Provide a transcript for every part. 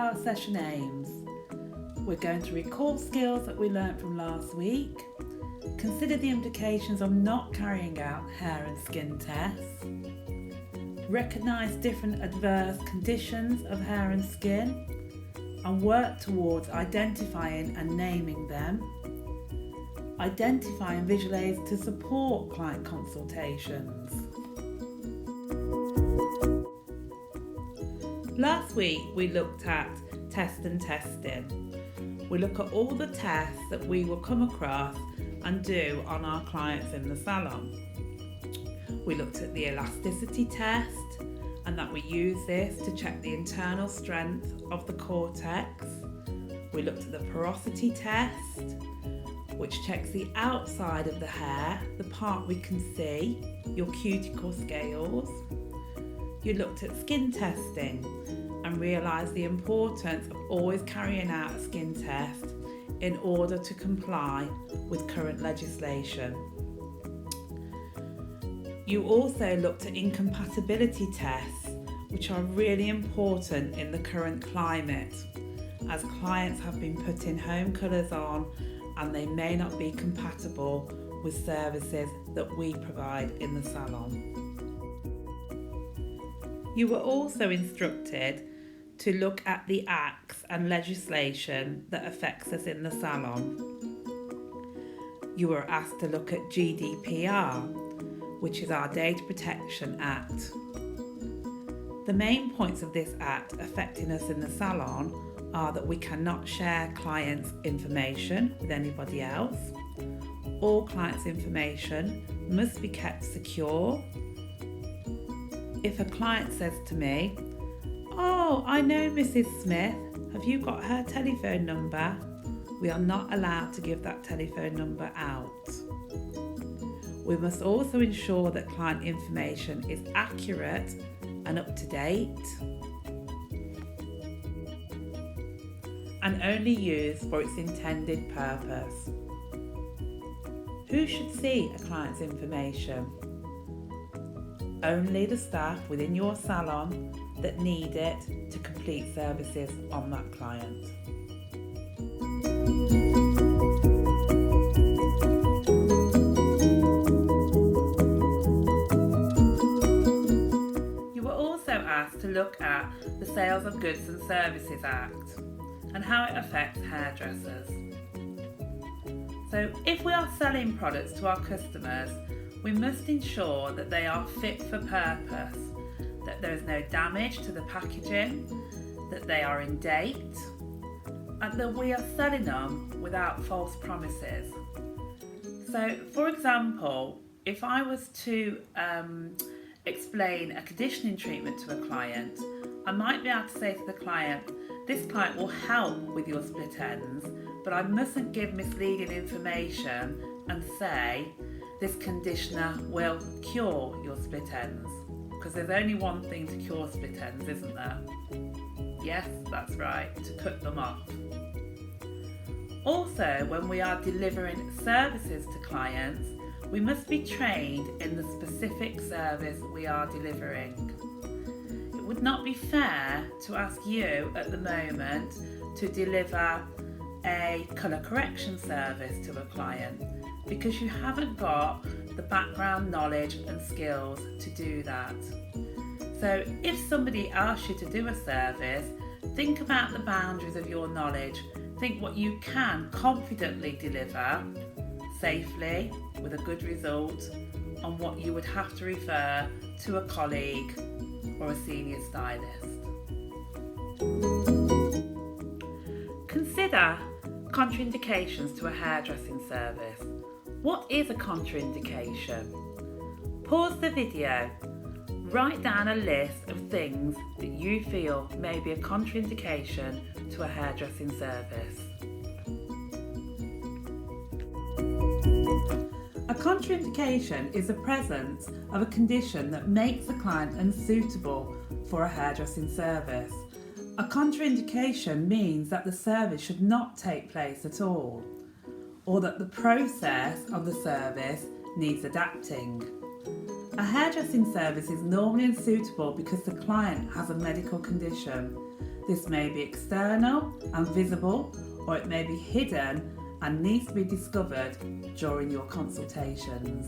our session aims. We're going to recall skills that we learnt from last week, consider the implications of not carrying out hair and skin tests, recognise different adverse conditions of hair and skin, and work towards identifying and naming them, identify and visual aids to support client consultations. Last week we looked at test and testing. We look at all the tests that we will come across and do on our clients in the salon. We looked at the elasticity test and that we use this to check the internal strength of the cortex. We looked at the porosity test, which checks the outside of the hair, the part we can see, your cuticle scales. You looked at skin testing and realised the importance of always carrying out a skin test in order to comply with current legislation. You also looked at incompatibility tests, which are really important in the current climate, as clients have been putting home colours on and they may not be compatible with services that we provide in the salon. You were also instructed to look at the acts and legislation that affects us in the salon. You were asked to look at GDPR, which is our Data Protection Act. The main points of this act affecting us in the salon are that we cannot share clients' information with anybody else. All clients' information must be kept secure. If a client says to me, "Oh, I know Mrs. Smith, have you got her telephone number?" we are not allowed to give that telephone number out. We must also ensure that client information is accurate and up to date and only used for its intended purpose. Who should see a client's information? Only the staff within your salon that need it to complete services on that client. You were also asked to look at the Sales of Goods and Services Act and how it affects hairdressers. So if we are selling products to our customers, we must ensure that they are fit for purpose, that there is no damage to the packaging, that they are in date, and that we are selling them without false promises. So, for example, if I was to explain a conditioning treatment to a client, I might be able to say to the client, "This client will help with your split ends, but I mustn't give misleading information and say this conditioner will cure your split ends." Because there's only one thing to cure split ends, isn't there? Yes, that's right, to cut them off. Also, when we are delivering services to clients, we must be trained in the specific service we are delivering. It would not be fair to ask you at the moment to deliver a colour correction service to a client because you haven't got the background knowledge and skills to do that. So if somebody asks you to do a service, think about the boundaries of your knowledge. Think what you can confidently deliver safely with a good result and what you would have to refer to a colleague or a senior stylist. Consider contraindications to a hairdressing service. What is a contraindication? Pause the video. Write down a list of things that you feel may be a contraindication to a hairdressing service. A contraindication is the presence of a condition that makes the client unsuitable for a hairdressing service. A contraindication means that the service should not take place at all, or that the process of the service needs adapting. A hairdressing service is normally unsuitable because the client has a medical condition. This may be external and visible, or it may be hidden and needs to be discovered during your consultations.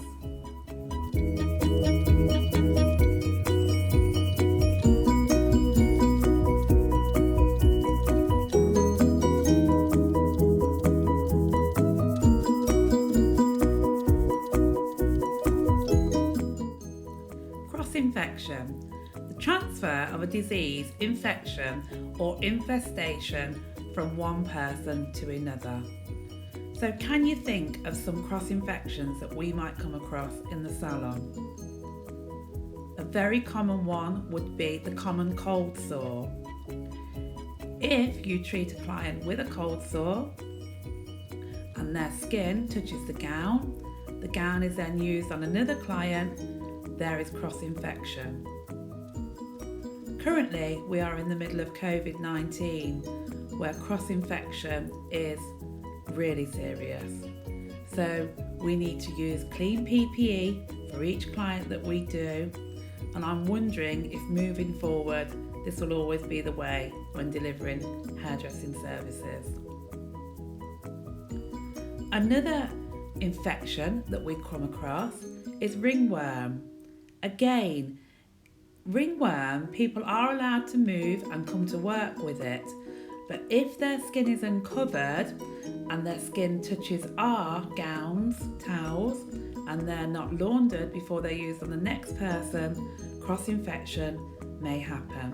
Cross-infection. The transfer of a disease, infection or infestation from one person to another. So can you think of some cross-infections that we might come across in the salon? A very common one would be the common cold sore. If you treat a client with a cold sore and their skin touches the gown is then used on another client, there is cross-infection. Currently, we are in the middle of COVID-19, where cross-infection is really serious. So we need to use clean PPE for each client that we do, and I'm wondering if moving forward this will always be the way when delivering hairdressing services. Another infection that we come across is ringworm. Again, ringworm, people are allowed to move and come to work with it, but if their skin is uncovered and their skin touches our gowns, towels, and they're not laundered before they're used on the next person, cross-infection may happen.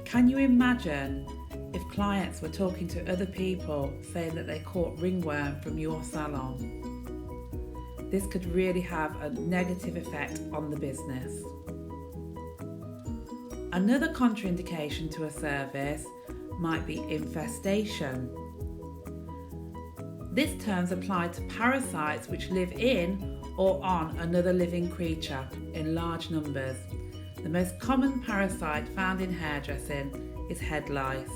Can you imagine if clients were talking to other people saying that they caught ringworm from your salon? This could really have a negative effect on the business. Another contraindication to a service might be infestation. This term applies to parasites which live in or on another living creature in large numbers. The most common parasite found in hairdressing is head lice.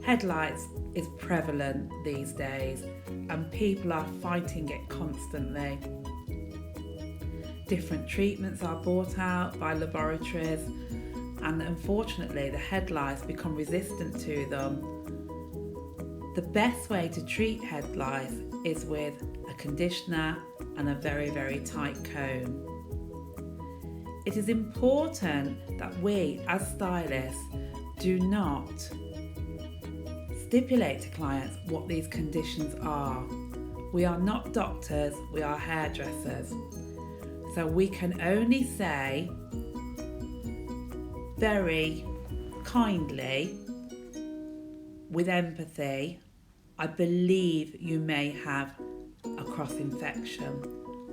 Head lice is prevalent these days and people are fighting it constantly. Different treatments are bought out by laboratories and unfortunately the head lice become resistant to them. The best way to treat head lice is with a conditioner and a very, very tight comb. It is important that we as stylists do not stipulate to clients what these conditions are. We are not doctors, we are hairdressers. So we can only say very kindly, with empathy, I believe you may have a cross-infection.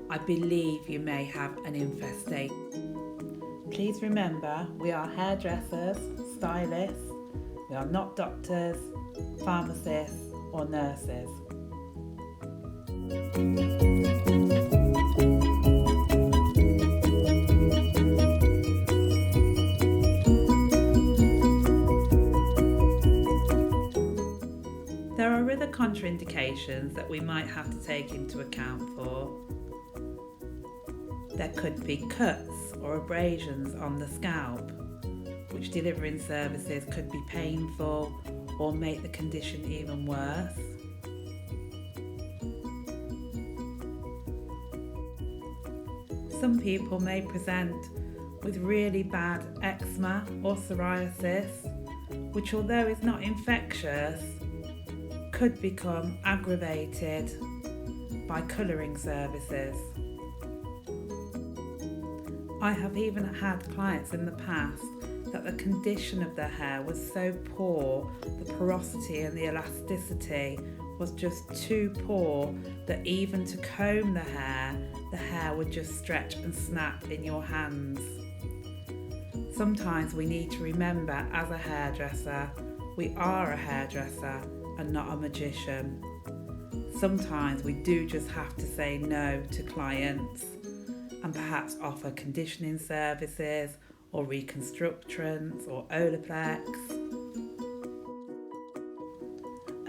I believe you may have an infestation. Please remember, we are hairdressers, stylists, we are not doctors, pharmacists or nurses. There are other contraindications that we might have to take into account for. There could be cuts or abrasions on the scalp, which delivering services could be painful or make the condition even worse. Some people may present with really bad eczema or psoriasis, which although is not infectious, could become aggravated by colouring services. I have even had clients in the past that the condition of their hair was so poor, the porosity and the elasticity was just too poor that even to comb the hair would just stretch and snap in your hands. Sometimes we need to remember as a hairdresser, we are a hairdresser and not a magician. Sometimes we do just have to say no to clients and perhaps offer conditioning services or reconstructrants or Olaplex.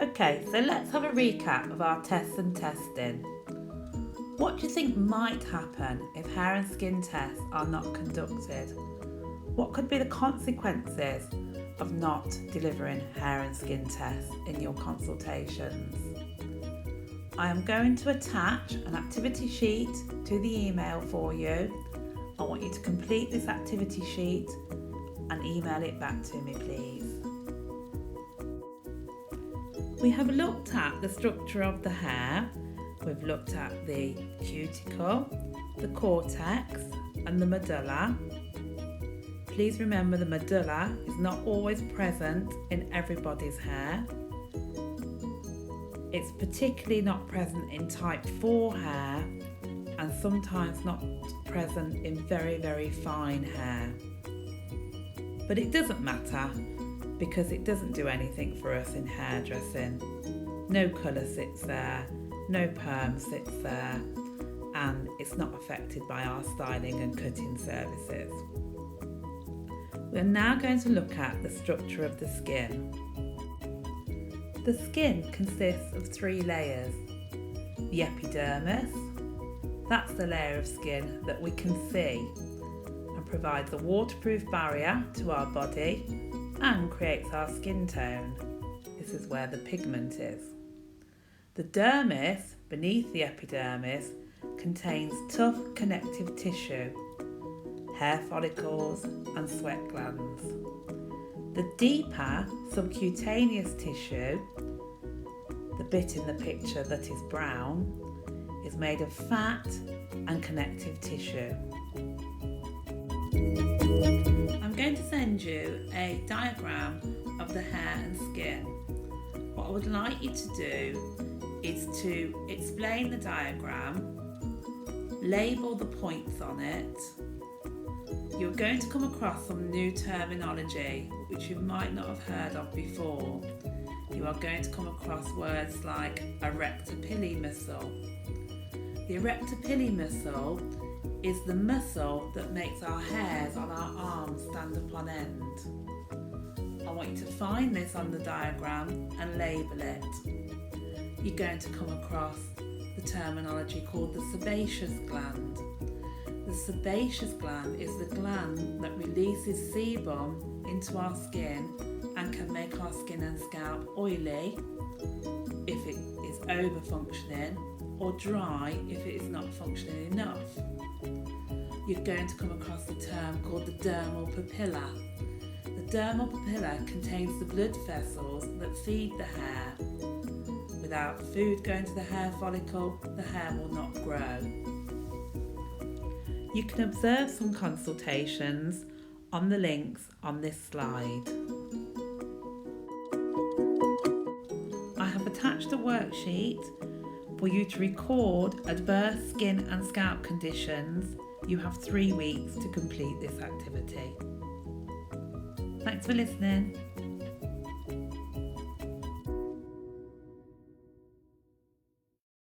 Okay, so let's have a recap of our tests and testing. What do you think might happen if hair and skin tests are not conducted? What could be the consequences of not delivering hair and skin tests in your consultations? I am going to attach an activity sheet to the email for you. I want you to complete this activity sheet and email it back to me, please. We have looked at the structure of the hair. We've looked at the cuticle, the cortex and the medulla. Please remember the medulla is not always present in everybody's hair. It's particularly not present in type 4 hair and sometimes not present in very, very fine hair. But it doesn't matter because it doesn't do anything for us in hairdressing. No colour sits there, no perm sits there, and it's not affected by our styling and cutting services. We're now going to look at the structure of the skin. The skin consists of 3 layers. The epidermis, that's the layer of skin that we can see and provides a waterproof barrier to our body and creates our skin tone. This is where the pigment is. The dermis, beneath the epidermis, contains tough connective tissue, hair follicles and sweat glands. The deeper subcutaneous tissue, the bit in the picture that is brown, is made of fat and connective tissue. I'm going to send you a diagram of the hair and skin. What I would like you to do is to explain the diagram, label the points on it. You're going to come across some new terminology which you might not have heard of before. You are going to come across words like erector pili muscle. The erector pili muscle is the muscle that makes our hairs on our arms stand up on end. I want you to find this on the diagram and label it. You're going to come across the terminology called the sebaceous gland. The sebaceous gland is the gland that releases sebum into our skin and can make our skin and scalp oily if it is over functioning or dry if it is not functioning enough. You're going to come across the term called the dermal papilla. The dermal papilla contains the blood vessels that feed the hair. Without food going to the hair follicle, the hair will not grow. You can observe some consultations on the links on this slide. I have attached a worksheet for you to record adverse skin and scalp conditions. You have 3 weeks to complete this activity. Thanks for listening.